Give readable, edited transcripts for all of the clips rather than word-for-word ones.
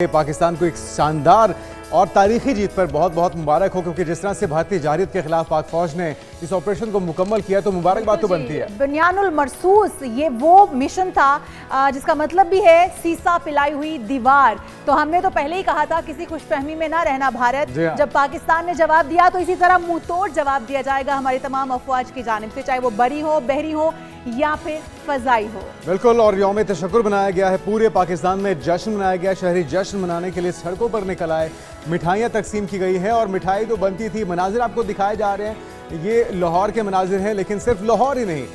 पाकिस्तान को एक शानदार और तारीखी जीत पर बहुत बहुत मुबारक हो, क्योंकि जिस तरह से भारतीय जारहियत के खिलाफ पाक फौज ने इस ऑपरेशन को मुकम्मल किया तो मुबारकबाद तो बनती है। बुनियानुल मरसूस ये वो मिशन था जिसका मतलब भी है सीसा पिलाई हुई दीवार। तो हमने तो पहले ही कहा था किसी खुशफहमी में ना रहना भारत। जब पाकिस्तान ने जवाब दिया तो इसी तरह मुंह तोड़ जवाब दिया जाएगा हमारी तमाम अफवाज की जानिब से, चाहे वो बरी हो, बहरी हो या फिर फजाई हो। बिल्कुल। और यौम तशक्कुर मनाया गया है, पूरे पाकिस्तान में जश्न मनाया गया। शहरी जश्न मनाने के लिए सड़कों पर निकल आए, मिठाइयाँ तकसीम की गई है और मिठाई तो बनती थी। मनाजिर आपको दिखाए जा रहे हैं, ये लाहौर के मनाजिर हैं, लेकिन सिर्फ लाहौर ही नहीं,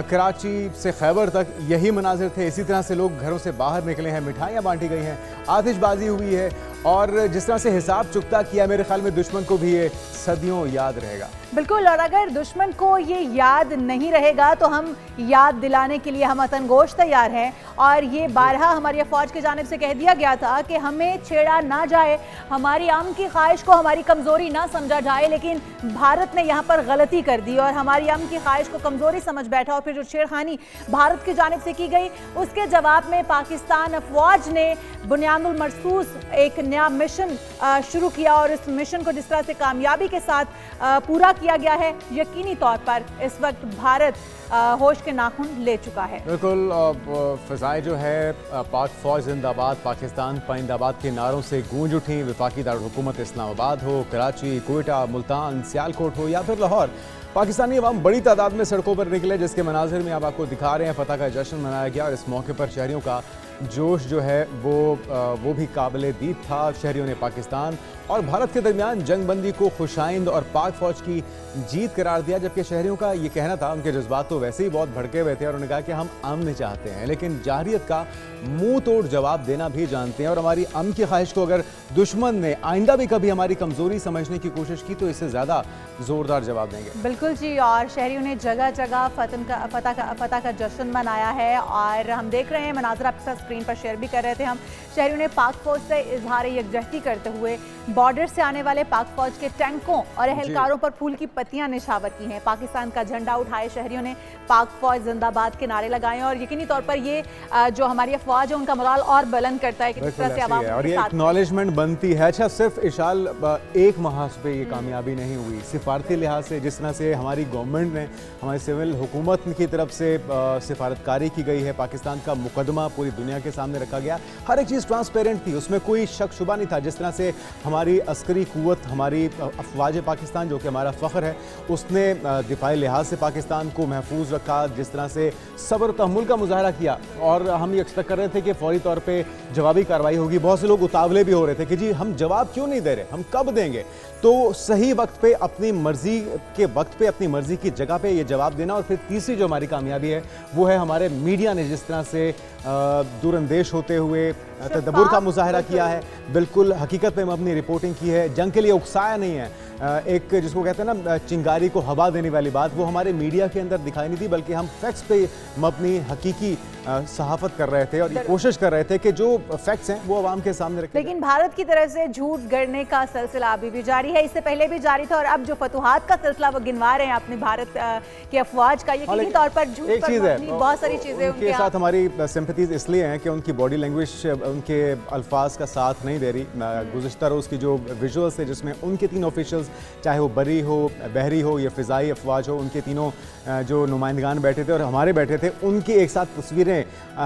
कराची से खैबर तक यही मनाजिर थे। इसी तरह से लोग घरों से बाहर निकले हैं, मिठाइयाँ बांटी गई हैं, आतिशबाजी हुई है और जिस तरह से हिसाब चुकता किया, मेरे ख्याल में दुश्मन को भी ये सदियों याद रहेगा। बिल्कुल। और अगर दुश्मन को ये याद नहीं रहेगा तो हम याद दिलाने के लिए हम अतनगोश तैयार हैं। और ये बारहा हमारी अफवाज की जानिब से कह दिया गया था कि हमें छेड़ा ना जाए, हमारी अमन की ख्वाहिश को हमारी कमज़ोरी ना समझा जाए। लेकिन भारत ने यहाँ पर गलती कर दी और हमारी अमन की ख्वाहिश को कमज़ोरी समझ बैठा और फिर जो छेड़खानी भारत की जानिब से की गई उसके जवाब में पाकिस्तान अफवाज ने बुनियानुल मरसूस एक नया मिशन शुरू किया। और इस मिशन को जिस तरह से कामयाबी के साथ पूरा किया गया है, यकीनी तौर पर इस वक्त भारत होश के नाखून ले चुका है। बिल्कुल। फ़ज़ाएँ जो है पाक फौज जिंदाबाद, पाकिस्तान पाइंदाबाद के नारों से गूंज उठी। वफाकी दारुल-हुकूमत इस्लामाबाद हो, कराची, कोयटा, मुल्तान, सियालकोट हो या फिर लाहौर, पाकिस्तानी अवाम बड़ी तादाद में सड़कों पर निकले, जिसके मनाजिर में अब आपको दिखा रहे हैं। फतह का जश्न मनाया गया और इस मौके पर शहरियों का जोश जो है वो भी काबिल दीद था। शहरियों ने पाकिस्तान और भारत के दरमियान जंगबंदी को खुशाइंद और पाक फौज की जीत करार दिया, जबकि शहरियों का ये कहना था, उनके जज्बात तो वैसे ही बहुत भड़के हुए थे और उन्होंने कहा कि हम अमन चाहते हैं, लेकिन जारहियत का मुंह तोड़ जवाब देना भी जानते हैं। और हमारी अमन की ख्वाहिश को अगर दुश्मन ने आइंदा भी कभी हमारी कमज़ोरी समझने की कोशिश की तो इससे ज़्यादा ज़ोरदार जवाब देंगे। बिल्कुल जी। और शहरियों ने जगह जगह फतह का जश्न मनाया है और हम देख रहे हैं मनाज़र आपके साथ स्क्रीन पर शेयर भी कर रहे थे हम। शहरियों ने पाक फौज से इजहार यकजहती करते हुए बॉर्डर से आने वाले पाक फौज के टैंकों और एहलकारों पर फूल की पत्तियां निशावर की हैं। पाकिस्तान का झंडा उठाए शहरियों ने पाक फौज जिंदाबाद के नारे लगाए और यकीनी तौर पर ये जो हमारी अफवाज है उनका मोराल और बुलंद करता है कि किस तरह से आवाम और ये एक्नॉलेजमेंट बनती है। अच्छा, सिर्फ इशाल एक महाज पे ये कामयाबी नहीं हुई, सिफारती लिहाज से जिस तरह से हमारी गवर्नमेंट ने, हमारी सिविल हुकूमत की तरफ से सिफारतकारी की गई है, पाकिस्तान का मुकदमा पूरी दुनिया के सामने रखा गया, हर एक चीज़ ट्रांसपेरेंट थी, उसमें कोई शक शुबा नहीं था। जिस तरह से हमारी अस्करी कुव्वत, हमारी अफवाज पाकिस्तान जो कि हमारा फ़ख्र है, उसने दिफाई लिहाज से पाकिस्तान को महफूज रखा, जिस तरह से सब्र तहम्मुल का मुजाहरा किया और हम ये एक्सपेक्ट कर रहे थे कि फौरी तौर पे जवाबी कार्रवाई होगी। बहुत से लोग उतावले भी हो रहे थे कि जी हम जवाब क्यों नहीं दे रहे, हम कब देंगे। तो सही वक्त पे, अपनी मर्जी के वक्त पे, अपनी मर्जी की जगह पे ये जवाब देना। और फिर तीसरी जो हमारी कामयाबी है वो है हमारे मीडिया ने जिस तरह से दूरअंदेश होते हुए तदब्बुर का मुजाहरा किया है, बिल्कुल हकीकत पे मबनी रिपोर्टिंग की है, जंग के लिए उकसाया नहीं है। एक जिसको कहते हैं ना चिंगारी को हवा देने वाली बात, वो हमारे मीडिया के अंदर दिखाई नहीं दी, बल्कि हम फैक्ट्स पे मबनी हकीकी सहाफत कर रहे थे और ये कोशिश कर रहे थे कि जो फैक्ट्स हैं वो आवाम के सामने रखें। लेकिन भारत की तरफ से झूठ गढ़ने का सिलसिला अभी भी जारी है, इससे पहले भी जारी था और अब जो फतुहात का सिलसिला वो गिनवा रहे हैं अपने भारत के अफवाज का, यकीनी तौर पर झूठ एक चीज़ है, बहुत सारी चीज़ें उनके साथ हमारी सिंपैथीज इसलिए हैं कि उनकी बॉडी लैंग्वेज उनके अल्फाज का साथ नहीं दे रही। गुज़िश्ता रोज़ की जो विजुअल्स थे जिसमें उनके तीन ऑफिशियल्स, चाहे वो बरी हो, बहरी हो या फ़िज़ाई अफवाज हो, उनके तीनों जो नुमाइंदगान बैठे थे और हमारे बैठे थे, उनकी एक साथ तस्वीरें,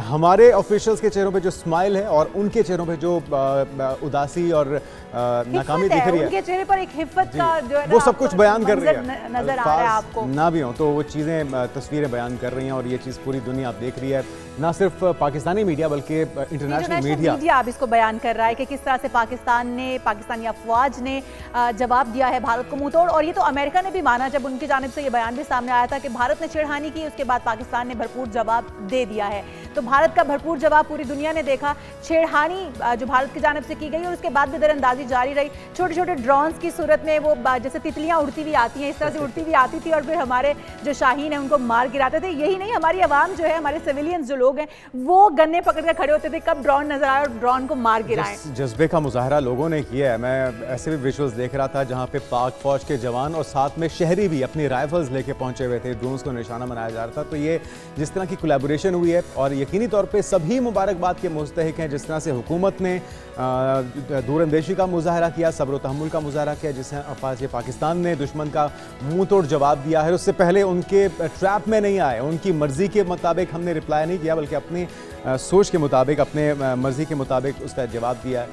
हमारे ऑफिशियल्स के चेहरों पे जो स्माइल है और उनके चेहरों पे जो उदासी और नाकामी दिख रही है, उनके चेहरे पर एक हिफ़्फ़त का जो है वो सब कुछ बयान कर रही है। नजर आ रहा है आपको ना भी हो तो वो चीज़ें, तस्वीरें बयान कर रही हैं और ये चीज़ पूरी दुनिया आप देख रही है, ना सिर्फ पाकिस्तानी मीडिया बल्कि इंटरनेशनल मीडिया अब इसको बयान कर रहा है कि किस तरह से पाकिस्तानी अफवाज ने जवाब दिया है भारत को मुंह तोड़। और ये तो अमेरिका ने भी माना जब उनकी जानिब से ये बयान भी सामने आया था कि भारत ने छेड़खानी की, उसके बाद पाकिस्तान ने भरपूर जवाब दे दिया है। तो भारत का भरपूर जवाब पूरी दुनिया ने देखा। छेड़खानी जो भारत की जानिब से की गई और उसके बाद भी दरअंदाजी जारी रही। छोटे छोटे ड्रोन्स की सूरत में वो जैसे तितलियां उड़ती हुई आती हैं, इस तरह से उड़ती हुई आती थी और फिर हमारे जो शाहीन है उनको मार गिराते थे। यही नहीं, हमारी आवाम जो है, हमारे सिविलियंस जो लोग हैं वो गन्ने पकड़ कर खड़े होते थे कब ड्रोन नजर आए और ड्रोन को मार गिराएं। जज्बे का मुजाहरा लोगों ने किया है। मैं ऐसे भी विजुअल्स देख रहा था जहां पे पाक फौज के जवान और साथ में शहरी भी अपनी राइफल्स लेके पहुंचे हुए थे, ड्रोन्स को निशाना बनाया जा रहा था। तो ये जिस तरह की कोलैबोरेशन हुई है और यकीनी तौर पे सभी मुबारकबाद के मुस्तहिक हैं जिस तरह से हुकूमत ने दूरअंदेशी का मुजाहरा किया, सब्र व तहम्मुल का मुजाहरा किया, जिससे पाकिस्तान ने दुश्मन का मुंह तोड़ जवाब दिया है। उससे पहले उनके ट्रैप में नहीं आए, उनकी मर्जी के मुताबिक हमने रिप्लाई नहीं किया बल्कि अपनी सोच के मुताबिक, अपने मर्जी के मुताबिक उसका जवाब दिया है।